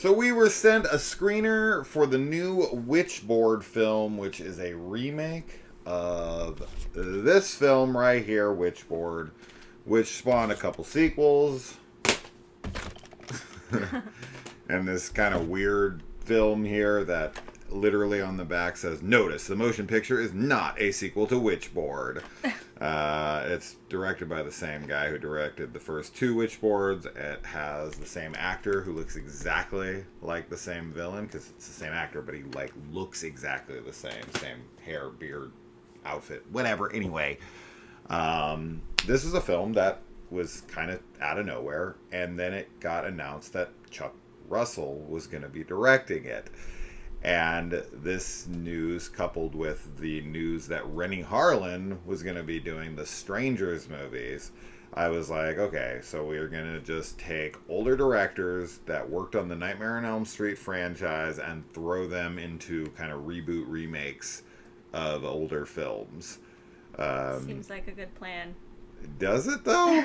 So we were sent a screener for the new Witchboard film, which is a remake of this film right here, Witchboard, which spawned a couple sequels. And this kind of weird film here that literally on the back says, "Notice, the motion picture is not a sequel to Witchboard." It's directed by the same guy who directed the first two Witchboards. It has the same actor who looks exactly like the same villain, because it's the same actor, but he like looks exactly the same hair, beard, outfit, whatever. Anyway, this is a film that was kind of out of nowhere, and then it got announced that Chuck Russell was going to be directing it. And this news, coupled with the news that Rennie Harlan was going to be doing the Strangers movies, I was like, okay, so we're going to just take older directors that worked on the Nightmare on Elm Street franchise and throw them into kind of reboot remakes of older films. Seems like a good plan. Does it though?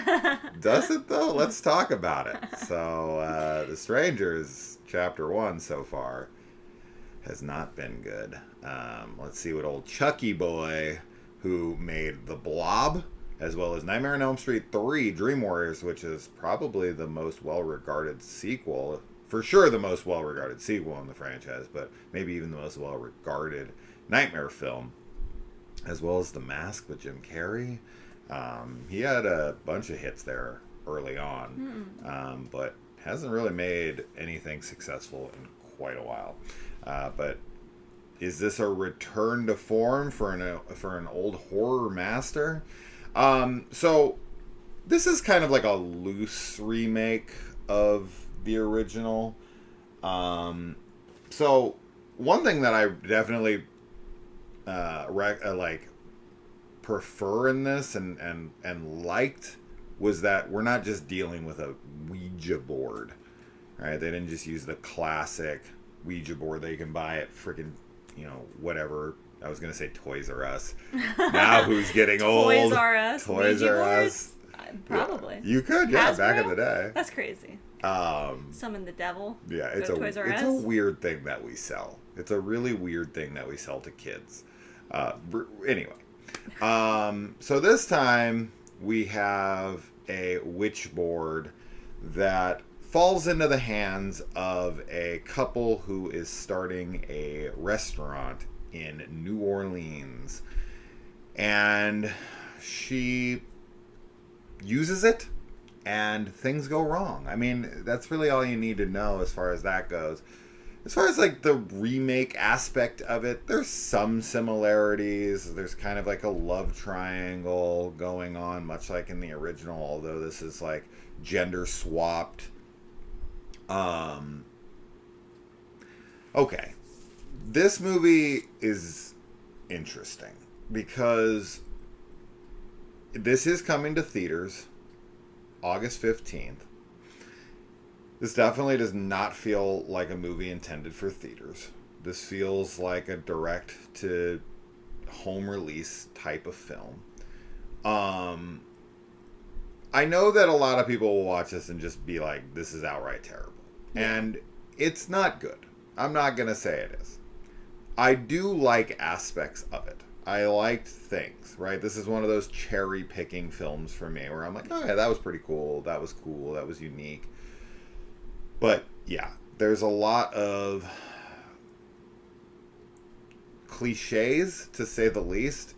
Does it though? Let's talk about it. So, The Strangers, Chapter 1 so far has not been good. Let's see what old Chucky boy, who made The Blob, as well as Nightmare on Elm Street 3, Dream Warriors, which is probably the most well-regarded sequel, for sure the most well-regarded sequel in the franchise, but maybe even the most well-regarded Nightmare film, as well as The Mask with Jim Carrey. He had a bunch of hits there early on, but hasn't really made anything successful in quite a while. But is this a return to form for an old horror master? So this is kind of like a loose remake of the original. So one thing that I definitely prefer in this and liked was that we're not just dealing with a Ouija board, right? They didn't just use the classic Ouija board that you can buy at freaking, whatever. I was going to say Toys R Us. Now who's getting old? Toys R Us? Toys Ouija R boards? Us. Probably. Yeah, you could, yeah, back in the day. That's crazy. Summon the devil. Yeah, it's a weird thing that we sell. It's a really weird thing that we sell to kids. Anyway. So this time we have a Witchboard that falls into the hands of a couple who is starting a restaurant in New Orleans, and she uses it and things go wrong. I mean, that's really all you need to know as far as that goes. As far as like the remake aspect of it, there's some similarities. There's kind of like a love triangle going on, much like in the original, although this is like gender swapped. Okay. This movie is interesting because this is coming to theaters August 15th. This definitely does not feel like a movie intended for theaters. This feels like a direct-to-home release type of film. I know that a lot of people will watch this and just be like, this is outright terrible. Yeah. And it's not good. I'm not going to say it is. I do like aspects of it. I liked things, right? This is one of those cherry-picking films for me where I'm like, oh yeah, that was pretty cool. That was cool. That was unique. But, yeah, there's a lot of cliches, to say the least.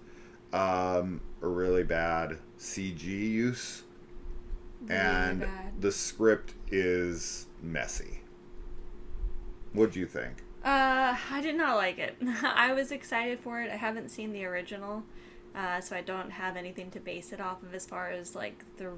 A really bad CG use. Really and bad. The script is messy. What'd you think? I did not like it. I was excited for it. I haven't seen the original, so I don't have anything to base it off of as far as, like, the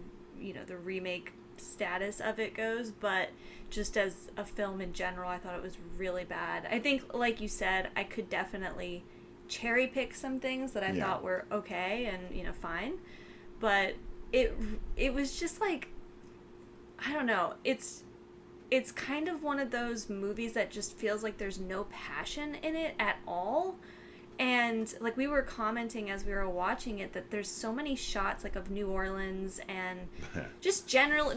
remake status of it goes, but just as a film in general, I thought it was really bad. I think, like you said, I could definitely cherry pick some things that I thought were okay and fine, but it was just like, I don't know, it's kind of one of those movies that just feels like there's no passion in it at all. And like we were commenting as we were watching it that there's so many shots like of New Orleans and just general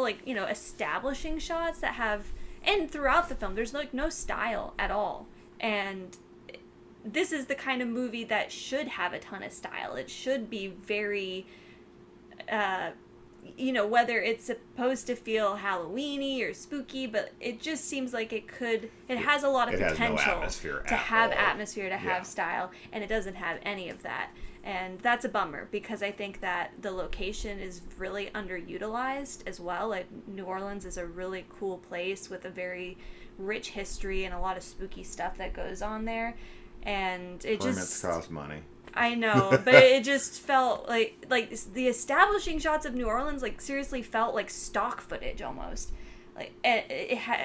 like establishing shots that have And throughout the film, there's like no style at all. And this is the kind of movie that should have a ton of style. It should be very, whether it's supposed to feel Halloweeny or spooky, but it just seems like it has a lot of potential to have atmosphere, to have style, and it doesn't have any of that. And that's a bummer, because I think that the location is really underutilized as well. Like, New Orleans is a really cool place with a very rich history and a lot of spooky stuff that goes on there. And it Permits cost money. I know, but it just felt like the establishing shots of New Orleans, like, seriously felt like stock footage almost. Like, I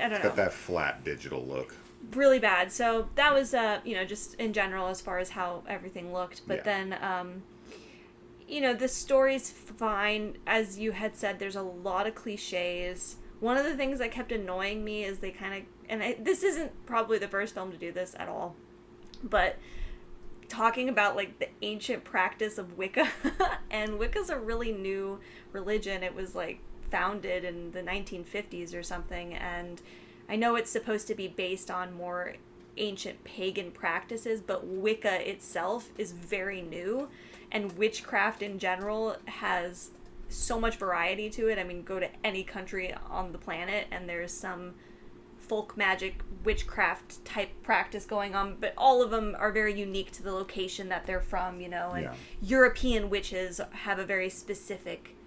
don't know. It's got that flat digital look. Really bad. So that was, just in general as far as how everything looked. But then, the story's fine. As you had said, there's a lot of cliches. One of the things that kept annoying me is they kind of, this isn't probably the first film to do this at all, but talking about, like, the ancient practice of Wicca. And Wicca's a really new religion. It was, like, founded in the 1950s or something, and I know it's supposed to be based on more ancient pagan practices, but Wicca itself is very new, and witchcraft in general has so much variety to it. I mean, go to any country on the planet and there's some folk magic witchcraft type practice going on, but all of them are very unique to the location that they're from, and European witches have a very specific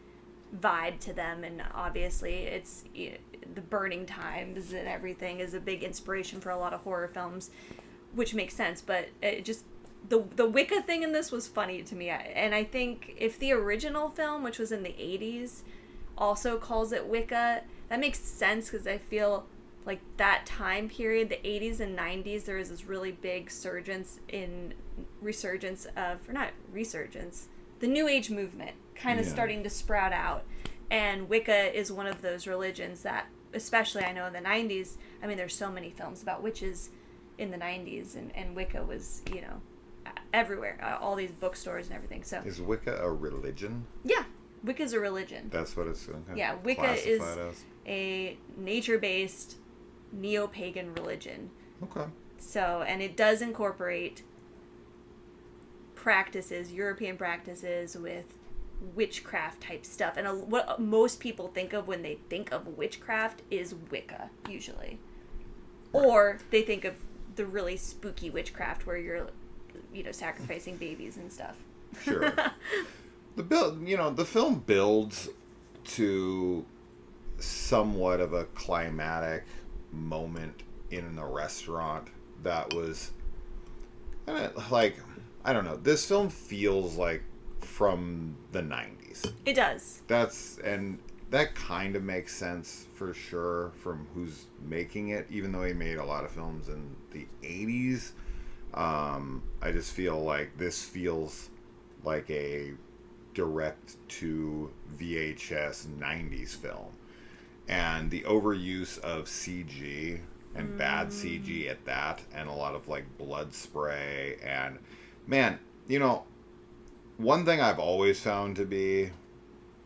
vibe to them, and obviously it's the burning times and everything is a big inspiration for a lot of horror films, which makes sense. But it just, the Wicca thing in this was funny to me, and I think if the original film, which was in the 80s, also calls it Wicca, that makes sense, because I feel like that time period, the 80s and 90s, there was this really big the New Age movement kind of starting to sprout out. And Wicca is one of those religions that, especially I know in the 90s, I mean, there's so many films about witches in the 90s, and Wicca was, everywhere, all these bookstores and everything. So is Wicca a religion? Yeah, Wicca's a religion. That's what it's Wicca is a nature-based neo-pagan religion. Okay. So, and it does incorporate European practices with witchcraft type stuff. And what most people think of when they think of witchcraft is Wicca, usually. Right. Or they think of the really spooky witchcraft where you're, sacrificing babies and stuff. Sure. The film builds to somewhat of a climatic moment in the restaurant that was like, I don't know, this film feels like from the 90s. It does. That kind of makes sense for sure from who's making it, even though he made a lot of films in the 80s. I just feel like this feels like a direct to VHS 90s film. And the overuse of CG and bad CG at that, and a lot of like blood spray, and man, one thing I've always found to be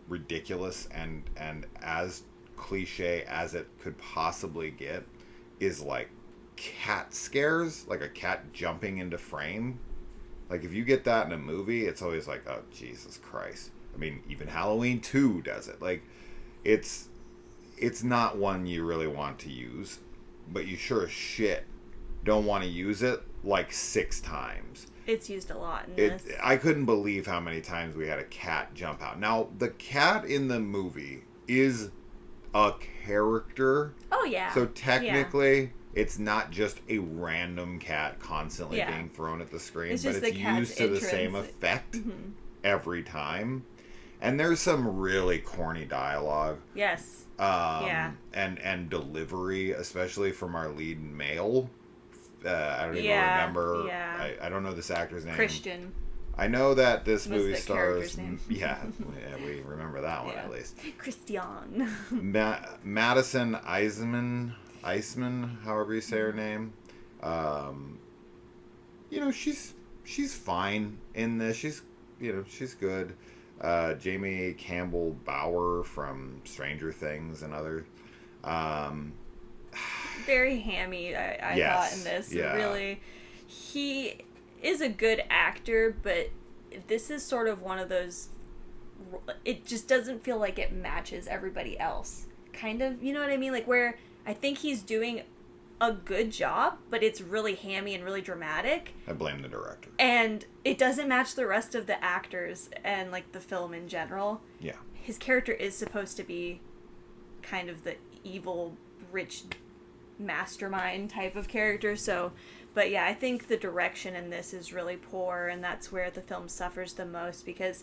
ridiculous and as cliche as it could possibly get is like cat scares, like a cat jumping into frame. Like, if you get that in a movie, it's always like, oh, Jesus Christ. I mean, even Halloween 2 does it. Like, it's not one you really want to use, but you sure as shit don't want to use it like 6 times. It's used a lot in this. I couldn't believe how many times we had a cat jump out. Now, the cat in the movie is a character. Oh, yeah. So technically, it's not just a random cat constantly being thrown at the screen, but it's used to the same effect every time. And there's some really corny dialogue. Yes. And delivery, especially from our lead male. I don't even remember. Yeah. I don't know this actor's name. Christian. I know that this movie stars. Yeah, we remember that one at least. Christian. Madison Iseman, however you say her name. She's fine in this. She's good. Jamie Campbell Bower from Stranger Things and other. very hammy, I Yes, thought, in this. yeah. Really, he is a good actor, but this is sort of one of those, it just doesn't feel like it matches everybody else. Kind of, you know what I mean? Like, where I think he's doing a good job, but it's really hammy and really dramatic. I blame the director. And it doesn't match the rest of the actors and, like, the film in general. Yeah. His character is supposed to be kind of the evil, rich mastermind type of character, so... But yeah, I think the direction in this is really poor, and that's where the film suffers the most, because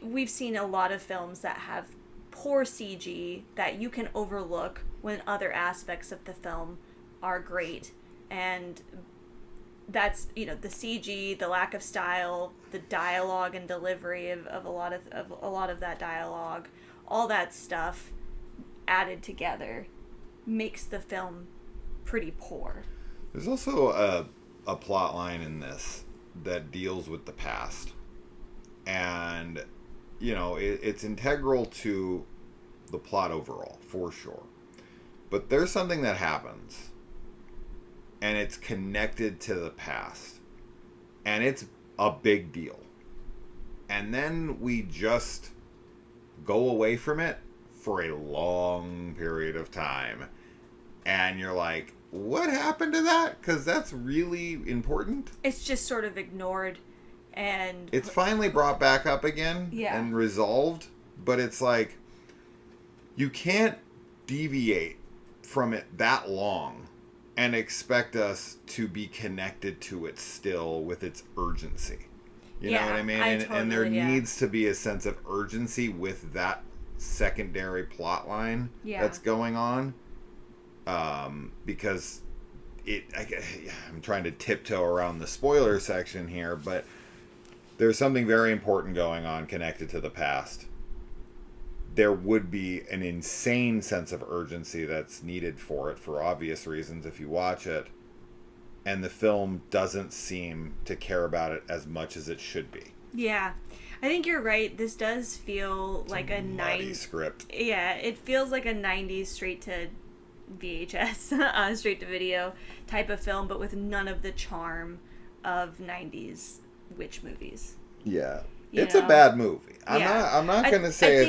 we've seen a lot of films that have poor CG that you can overlook when other aspects of the film are great. And that's, you know, the CG, the lack of style, the dialogue and delivery of a lot of that dialogue, all that stuff added together makes the film pretty poor. There's also a plot line in this that deals with the past. And, you know, it's integral to the plot overall, for sure. But there's something that happens, and it's connected to the past. And it's a big deal. And then we just go away from it for a long period of time. And you're like, what happened to that? Because that's really important. It's just sort of ignored, and it's finally brought back up again and resolved, but it's like you can't deviate from it that long and expect us to be connected to it still with its urgency. You know what I mean? And there needs to be a sense of urgency with that secondary plot line that's going on. Because I'm trying to tiptoe around the spoiler section here, but there's something very important going on connected to the past. There would be an insane sense of urgency that's needed for it for obvious reasons if you watch it, and the film doesn't seem to care about it as much as it should be. Yeah. I think you're right. This does feel It's like a 90s script. Yeah, it feels like a 90s straight to VHS, straight to video type of film, but with none of the charm of 90s witch movies. Yeah. It's a bad movie. I'm not going to say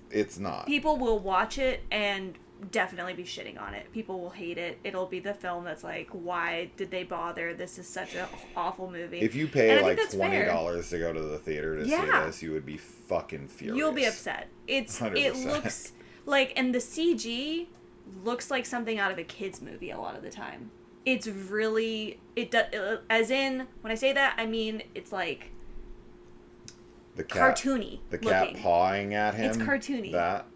it's not. People will watch it and definitely be shitting on it. People will hate it. It'll be the film that's like, why did they bother? This is such an awful movie. If you pay like $20 to go to the theater to see this, you would be fucking furious. You'll be upset. 100%. It looks like, and the CG looks like something out of a kid's movie a lot of the time. It's really, as in, when I say that, I mean it's like the cat, cartoony. The cat looking. pawing at him. It's cartoony. That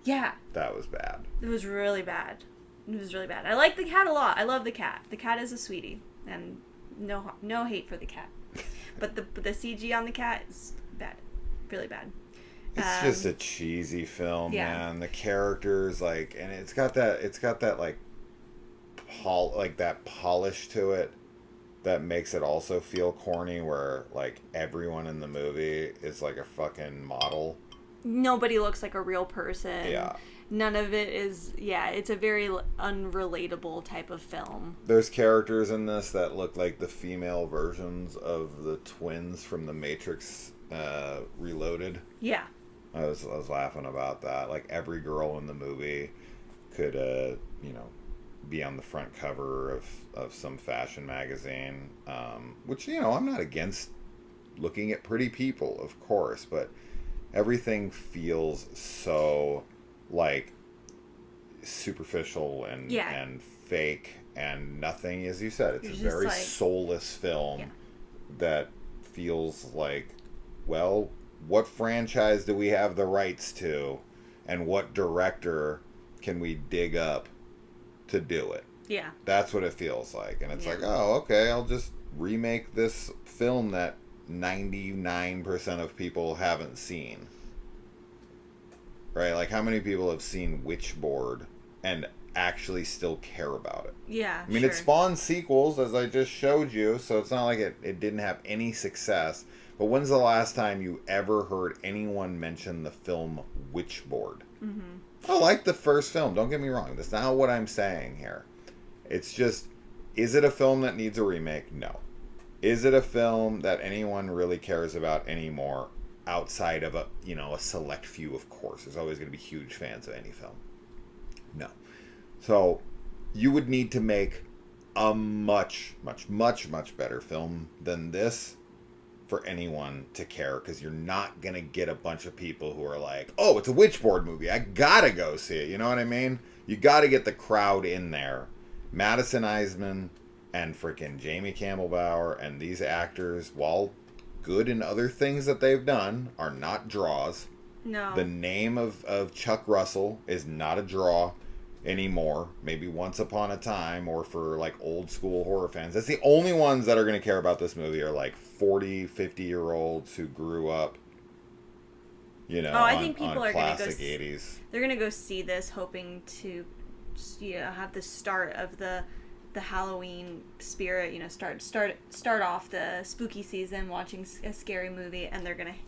was bad. It was really bad. It was really bad. I like the cat a lot. I love the cat. The cat is a sweetie, and no hate for the cat. But the CG on the cat is bad, really bad. It's just a cheesy film, man. The characters, like, and it's got that like that polish to it that makes it also feel corny, where like everyone in the movie is like a fucking model. Nobody looks like a real person. Yeah. None of it is, it's a very unrelatable type of film. There's characters in this that look like the female versions of the twins from The Matrix Reloaded. Yeah. I was laughing about that. Like, every girl in the movie could, be on the front cover of some fashion magazine. Which, I'm not against looking at pretty people, of course, but everything feels so, like, superficial and fake and nothing. As you said, it's a very soulless film that feels like, well, what franchise do we have the rights to, and what director can we dig up to do it? Yeah. That's what it feels like. And it's like, oh, okay, I'll just remake this film that 99% of people haven't seen. Right? Like, how many people have seen Witchboard and actually still care about it? Yeah, I mean, it spawned sequels, as I just showed you, so it's not like it didn't have any success. But when's the last time you ever heard anyone mention the film Witchboard? Mm-hmm. I like the first film. Don't get me wrong. That's not what I'm saying here. It's just, is it a film that needs a remake? No. Is it a film that anyone really cares about anymore outside of a select few, of course. There's always going to be huge fans of any film. No. So you would need to make a much, much, much, much better film than this for anyone to care, because you're not going to get a bunch of people who are like, oh, it's a Witchboard movie, I gotta go see it. You know what I mean? You gotta get the crowd in there. Madison Eisman and freaking Jamie Campbell Bower and these actors, while good in other things that they've done, are not draws. No. The name of Chuck Russell is not a draw anymore. Maybe once upon a time, or for like old school horror fans. That's the only ones that are going to care about this movie, are like 40, 50-year-olds who grew up, I think people on are going to go 80s. They're going to go see this hoping to have the start of the Halloween spirit, start off the spooky season watching a scary movie, and they're going to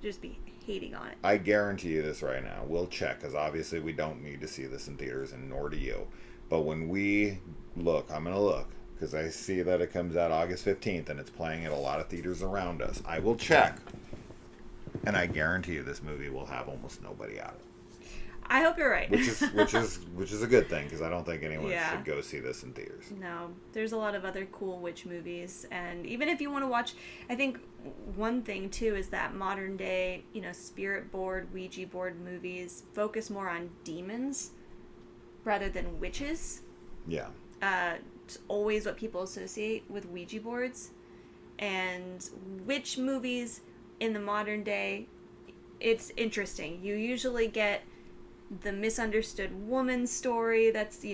just be hating on it. I guarantee you this right now. We'll check, because obviously we don't need to see this in theaters, and nor do you. But when we look, I'm going to look, because I see that it comes out August 15th, and it's playing at a lot of theaters around us. I will check, and I guarantee you this movie will have almost nobody at it. I hope you're right. which is a good thing, because I don't think anyone should go see this in theaters. No, there's a lot of other cool witch movies, and even if you want to watch, I think one thing too is that modern day, spirit board, Ouija board movies focus more on demons rather than witches. Yeah. It's always what people associate with Ouija boards, and witch movies in the modern day, it's interesting. You usually get the misunderstood woman story that's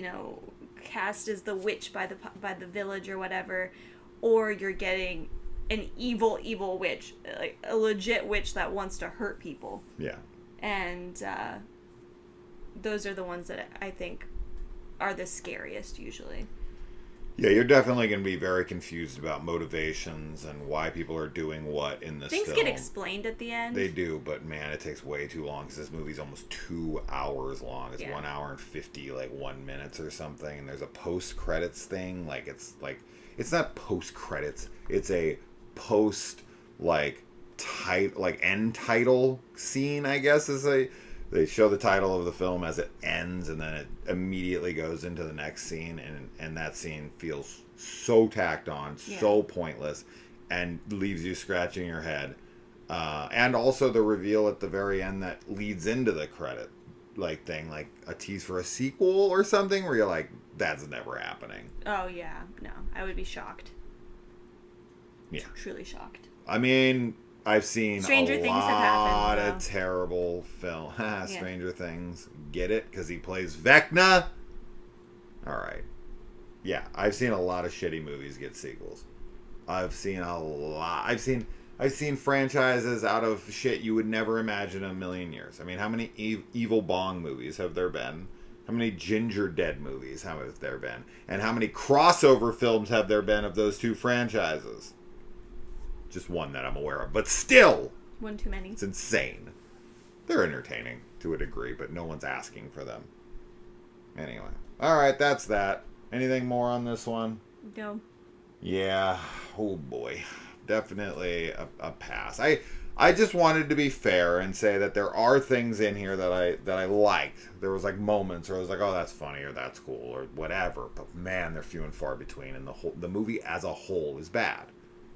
cast as the witch by the village or whatever, or you're getting an evil witch, like a legit witch that wants to hurt people. Yeah. And those are the ones that I think are the scariest usually. Yeah, you're definitely going to be very confused about motivations and why people are doing what in this film. Things get explained at the end. They do, but man, it takes way too long, because this movie's almost 2 hours long. It's 1 hour and 51 minutes or something, and there's a post-credits thing. It's not post-credits. It's a end title scene, I guess, they show the title of the film as it ends, and then it immediately goes into the next scene, and that scene feels so tacked on, so pointless, and leaves you scratching your head. And also the reveal at the very end that leads into the credit thing, like a tease for a sequel or something, where you're like, that's never happening. Oh yeah, no, I would be shocked. Yeah, truly shocked. I mean, I've seen Stranger Things have happened, of terrible film. Stranger Things. Get it? Because he plays Vecna? Alright. Yeah, I've seen a lot of shitty movies get sequels. I've seen a lot. I've seen franchises out of shit you would never imagine in a million years. I mean, how many Evil Bong movies have there been? How many Ginger Dead movies have there been? And how many crossover films have there been of those two franchises? Just one that I'm aware of, but still, one too many. It's insane. They're entertaining to a degree, but no one's asking for them. Anyway, all right, that's that. Anything more on this one? No. Yeah. Oh boy, definitely a pass. I just wanted to be fair and say that there are things in here that I liked. There was moments where I was like, oh, that's funny, or that's cool, or whatever. But man, they're few and far between, and the movie as a whole is bad.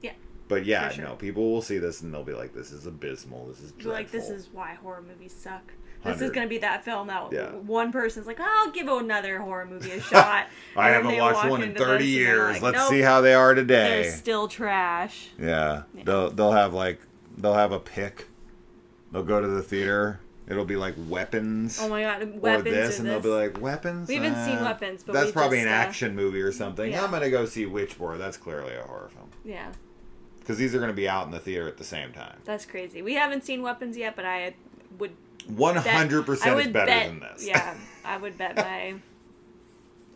Yeah. But yeah, sure. No, people will see this and they'll be like, this is abysmal, this is dreadful. This is why horror movies suck. This is going to be that film that one person's like, I'll give another horror movie a shot. I haven't watched one in 30 years. Let's see how they are today. They're still trash. Yeah. They'll have a pick. They'll go to the theater. It'll be like Weapons. Oh my god, Weapons. Or this, and they'll be like, Weapons? We haven't seen Weapons, but that's probably an action movie or something. Yeah. I'm going to go see Witchboard. That's clearly a horror film. Yeah. Because these are going to be out in the theater at the same time. That's crazy. We haven't seen Weapons yet, but I would 100% is better than this. Yeah, I would bet my...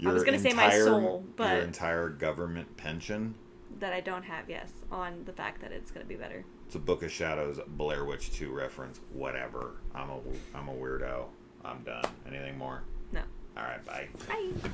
I was going to say my soul, but... Your entire government pension? That I don't have, yes, on the fact that it's going to be better. It's a Book of Shadows, Blair Witch 2 reference, whatever. I'm a weirdo. I'm done. Anything more? No. All right, bye. Bye.